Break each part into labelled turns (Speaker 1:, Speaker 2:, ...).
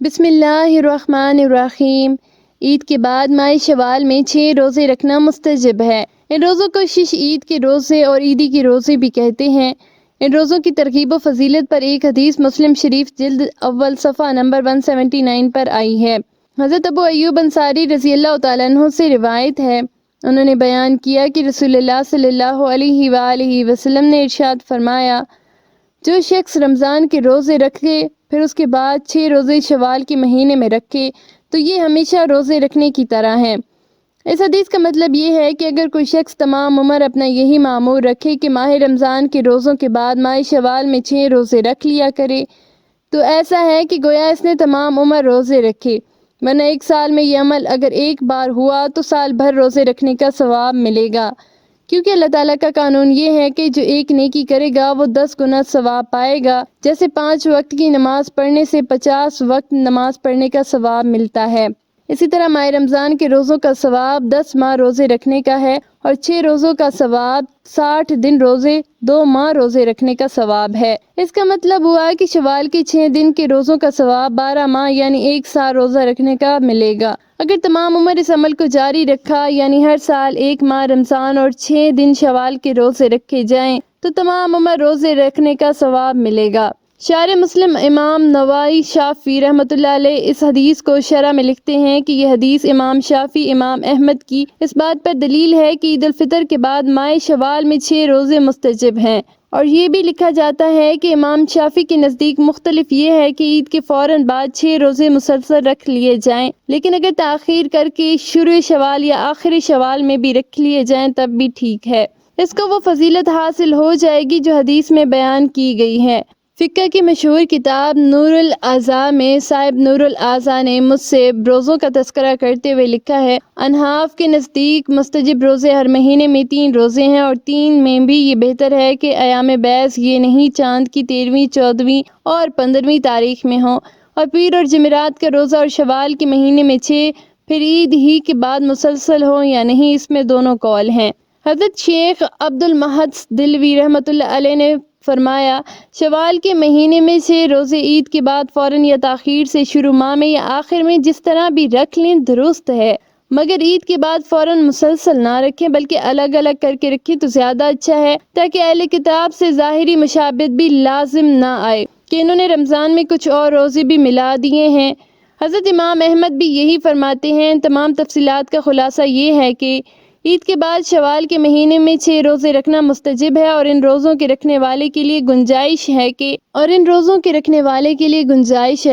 Speaker 1: بسم اللہ الرحمن الرحیم۔ عید کے بعد ماہ شوال میں 6 روزے رکھنا مستحب ہے۔ ان روزوں کو شش عید کے روزے اور عیدی کے روزے بھی کہتے ہیں۔ ان روزوں کی ترغیب و فضیلت پر ایک حدیث مسلم شریف جلد اول صفحہ نمبر 179 پر آئی ہے۔ حضرت ابو ایوب انصاری رضی اللہ تعالیٰ عنہ سے روایت ہے، انہوں نے بیان کیا کہ رسول اللہ صلی اللہ علیہ وآلہ وسلم نے ارشاد فرمایا، جو شخص رمضان کے روزے رکھے پھر اس کے بعد 6 روزے شوال کے مہینے میں رکھے تو یہ ہمیشہ روزے رکھنے کی طرح ہیں۔ اس حدیث کا مطلب یہ ہے کہ اگر کوئی شخص تمام عمر اپنا یہی معمول رکھے کہ ماہ رمضان کے روزوں کے بعد ماہ شوال میں 6 روزے رکھ لیا کرے تو ایسا ہے کہ گویا اس نے تمام عمر روزے رکھے، ورنہ ایک سال میں یہ عمل اگر ایک بار ہوا تو سال بھر روزے رکھنے کا ثواب ملے گا، کیونکہ اللہ تعالیٰ کا قانون یہ ہے کہ جو ایک نیکی کرے گا وہ 10 گنا ثواب پائے گا، جیسے 5 وقت کی نماز پڑھنے سے 50 وقت نماز پڑھنے کا ثواب ملتا ہے۔ اسی طرح ماہ رمضان کے روزوں کا ثواب 10 ماہ روزے رکھنے کا ہے اور 6 روزوں کا ثواب 60 دن روزے 2 ماہ روزے رکھنے کا ثواب ہے۔ اس کا مطلب ہوا کہ شوال کے 6 دن کے روزوں کا ثواب 12 ماہ یعنی 1 سال روزہ رکھنے کا ملے گا۔ اگر تمام عمر اس عمل کو جاری رکھا یعنی ہر سال 1 ماہ رمضان اور 6 دن شوال کے روزے رکھے جائیں تو تمام عمر روزے رکھنے کا ثواب ملے گا۔ شارح مسلم امام نووی شافعی رحمۃ اللہ علیہ اس حدیث کو شرح میں لکھتے ہیں کہ یہ حدیث امام شافعی امام احمد کی اس بات پر دلیل ہے کہ عید الفطر کے بعد ماہ شوال میں 6 روزے مستحب ہیں، اور یہ بھی لکھا جاتا ہے کہ امام شافعی کے نزدیک مختلف یہ ہے کہ عید کے فوراً بعد 6 روزے مسلسل رکھ لیے جائیں، لیکن اگر تاخیر کر کے شروع شوال یا آخر شوال میں بھی رکھ لیے جائیں تب بھی ٹھیک ہے، اس کو وہ فضیلت حاصل ہو جائے گی جو حدیث میں بیان کی گئی ہے۔ فقہ کی مشہور کتاب نور الاعضاء میں صاحب نور الاعضاء نے مجھ سے روزوں کا تذکرہ کرتے ہوئے لکھا ہے، انحاف کے نزدیک مستحب روزے ہر مہینے میں 3 روزے ہیں، اور 3 میں بھی یہ بہتر ہے کہ ایام بیض یہ نہیں چاند کی 13ویں 14ویں اور 15ویں تاریخ میں ہوں، اور پیر اور جمعرات کا روزہ اور شوال کے مہینے میں 6 پھر عید ہی کے بعد مسلسل ہوں یا نہیں، اس میں دونوں قول ہیں۔ حضرت شیخ عبد المحد دلوی رحمۃ اللہ علیہ نے فرمایا، شوال کے مہینے میں 6 روزے عید کے بعد فوراً یا تاخیر سے شروع ماہ میں یا آخر میں جس طرح بھی رکھ لیں درست ہے، مگر عید کے بعد فوراً مسلسل نہ رکھیں بلکہ الگ الگ کر کے رکھیں تو زیادہ اچھا ہے، تاکہ اہل کتاب سے ظاہری مشابہت بھی لازم نہ آئے کہ انہوں نے رمضان میں کچھ اور روزے بھی ملا دیے ہیں۔ حضرت امام احمد بھی یہی فرماتے ہیں۔ ان تمام تفصیلات کا خلاصہ یہ ہے کہ عید کے بعد شوال کے مہینے میں 6 روزے رکھنا مستحب ہے، اور ان روزوں کے رکھنے والے کے لیے گنجائش ہے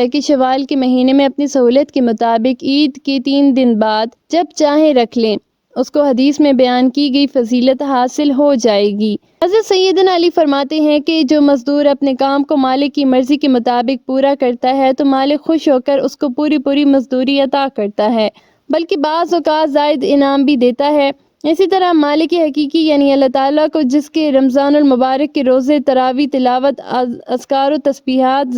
Speaker 1: کہ شوال کے مہینے میں اپنی سہولت کے مطابق عید کے 3 دن بعد جب چاہیں رکھ لیں، اس کو حدیث میں بیان کی گئی فضیلت حاصل ہو جائے گی۔ حضرت سیدنا علی فرماتے ہیں کہ جو مزدور اپنے کام کو مالک کی مرضی کے مطابق پورا کرتا ہے تو مالک خوش ہو کر اس کو پوری مزدوری عطا کرتا ہے، بلکہ بعض اوقات زائد انعام بھی دیتا ہے۔ اسی طرح مالک حقیقی یعنی اللہ تعالیٰ کو جس کے رمضان المبارک کے روزے، تراویح، تلاوت، اذکار و تسبیحات،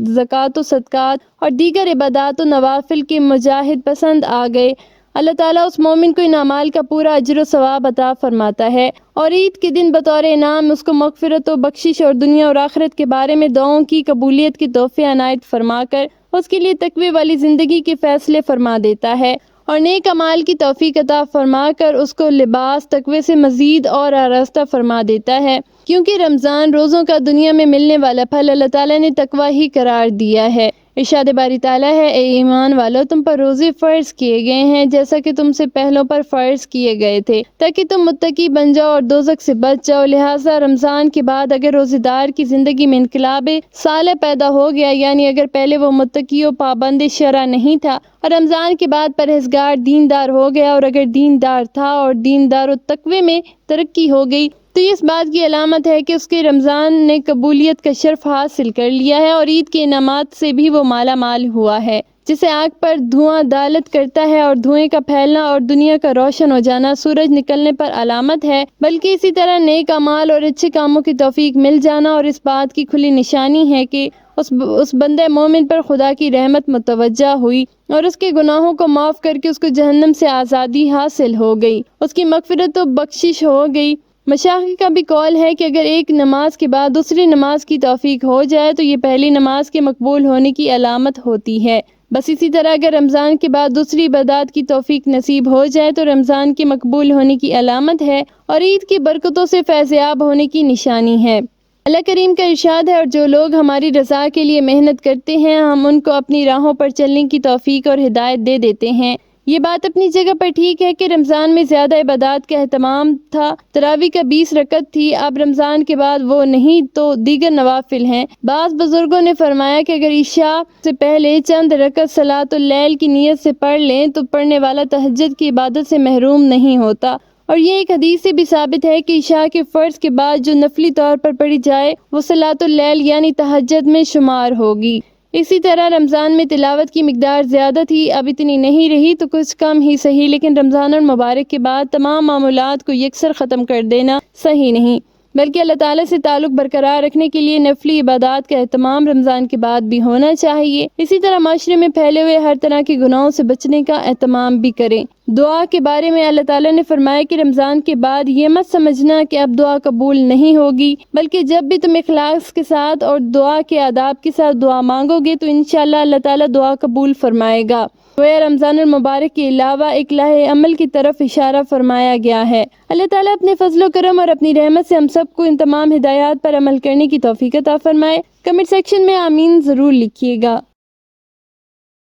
Speaker 1: زکوٰۃ و صدقات اور دیگر عبادات و نوافل کے مجاہد پسند آ گئے، اللہ تعالیٰ اس مومن کو ان اعمال کا پورا اجر و ثواب عطا فرماتا ہے، اور عید کے دن بطور انعام اس کو مغفرت و بخشش اور دنیا اور آخرت کے بارے میں دعاؤں کی قبولیت کے تحفے عنایت فرما کر اس کے لیے تقوی والی زندگی کے فیصلے فرما دیتا ہے، اور نیک اعمال کی توفیق عطا فرما کر اس کو لباس تقوی سے مزید اور آراستہ فرما دیتا ہے، کیونکہ رمضان روزوں کا دنیا میں ملنے والا پھل اللہ تعالیٰ نے تقوی ہی قرار دیا ہے۔ ارشاد باری تعالیٰ ہے، اے ایمان والو، تم پر روزے فرض کیے گئے ہیں جیسا کہ تم سے پہلوں پر فرض کیے گئے تھے، تاکہ تم متقی بن جاؤ اور دوزخ سے بچ جاؤ۔ لہٰذا رمضان کے بعد اگر روزے دار کی زندگی میں انقلاب صالح پیدا ہو گیا، یعنی اگر پہلے وہ متقی و پابند شرع نہیں تھا اور رمضان کے بعد پرہیزگار دیندار ہو گیا، اور اگر دیندار تھا اور دیندار و تقوی میں ترقی ہو گئی تو یہ اس بات کی علامت ہے کہ اس کے رمضان نے قبولیت کا شرف حاصل کر لیا ہے، اور عید کے انعامات سے بھی وہ مالا مال ہوا ہے۔ جسے آگ پر دھواں دالت کرتا ہے اور دھوئیں کا پھیلنا اور دنیا کا روشن ہو جانا سورج نکلنے پر علامت ہے، بلکہ اسی طرح نیک اعمال اور اچھے کاموں کی توفیق مل جانا اور اس بات کی کھلی نشانی ہے کہ اس بندہ مومن پر خدا کی رحمت متوجہ ہوئی اور اس کے گناہوں کو معاف کر کے اس کو جہنم سے آزادی حاصل ہو گئی، اس کی مغفرت و بخشش ہو گئی۔ مشائخ کا بھی قول ہے کہ اگر ایک نماز کے بعد دوسری نماز کی توفیق ہو جائے تو یہ پہلی نماز کے مقبول ہونے کی علامت ہوتی ہے۔ بس اسی طرح اگر رمضان کے بعد دوسری عبادات کی توفیق نصیب ہو جائے تو رمضان کے مقبول ہونے کی علامت ہے اور عید کی برکتوں سے فیض یاب ہونے کی نشانی ہے۔ اللہ کریم کا ارشاد ہے، اور جو لوگ ہماری رضا کے لیے محنت کرتے ہیں ہم ان کو اپنی راہوں پر چلنے کی توفیق اور ہدایت دے دیتے ہیں۔ یہ بات اپنی جگہ پر ٹھیک ہے کہ رمضان میں زیادہ عبادات کا اہتمام تھا، تراویح کا 20 رکعت تھی، اب رمضان کے بعد وہ نہیں تو دیگر نوافل ہیں۔ بعض بزرگوں نے فرمایا کہ اگر عشاء سے پہلے چند رکعت صلاۃ اللیل کی نیت سے پڑھ لیں تو پڑھنے والا تہجد کی عبادت سے محروم نہیں ہوتا، اور یہ ایک حدیث سے بھی ثابت ہے کہ عشاء کے فرض کے بعد جو نفلی طور پر پڑھی جائے وہ صلاۃ اللیل یعنی تہجد میں شمار ہوگی۔ اسی طرح رمضان میں تلاوت کی مقدار زیادہ تھی، اب اتنی نہیں رہی تو کچھ کم ہی صحیح، لیکن رمضان المبارک کے بعد تمام معمولات کو یکسر ختم کر دینا صحیح نہیں، بلکہ اللہ تعالیٰ سے تعلق برقرار رکھنے کے لیے نفلی عبادات کا اہتمام رمضان کے بعد بھی ہونا چاہیے۔ اسی طرح معاشرے میں پھیلے ہوئے ہر طرح کے گناہوں سے بچنے کا اہتمام بھی کریں۔ دعا کے بارے میں اللہ تعالیٰ نے فرمایا کہ رمضان کے بعد یہ مت سمجھنا کہ اب دعا قبول نہیں ہوگی، بلکہ جب بھی تم اخلاص کے ساتھ اور دعا کے آداب کے ساتھ دعا مانگو گے تو انشاءاللہ اللہ تعالیٰ دعا قبول فرمائے گا۔ گویا رمضان المبارک کے علاوہ ایک لاہ عمل کی طرف اشارہ فرمایا گیا ہے۔ اللہ تعالیٰ اپنے فضل و کرم اور اپنی رحمت سے ہم سب کو ان تمام ہدایات پر عمل کرنے کی توفیق عطا فرمائے۔ کمنٹ سیکشن میں آمین ضرور لکھیے گا۔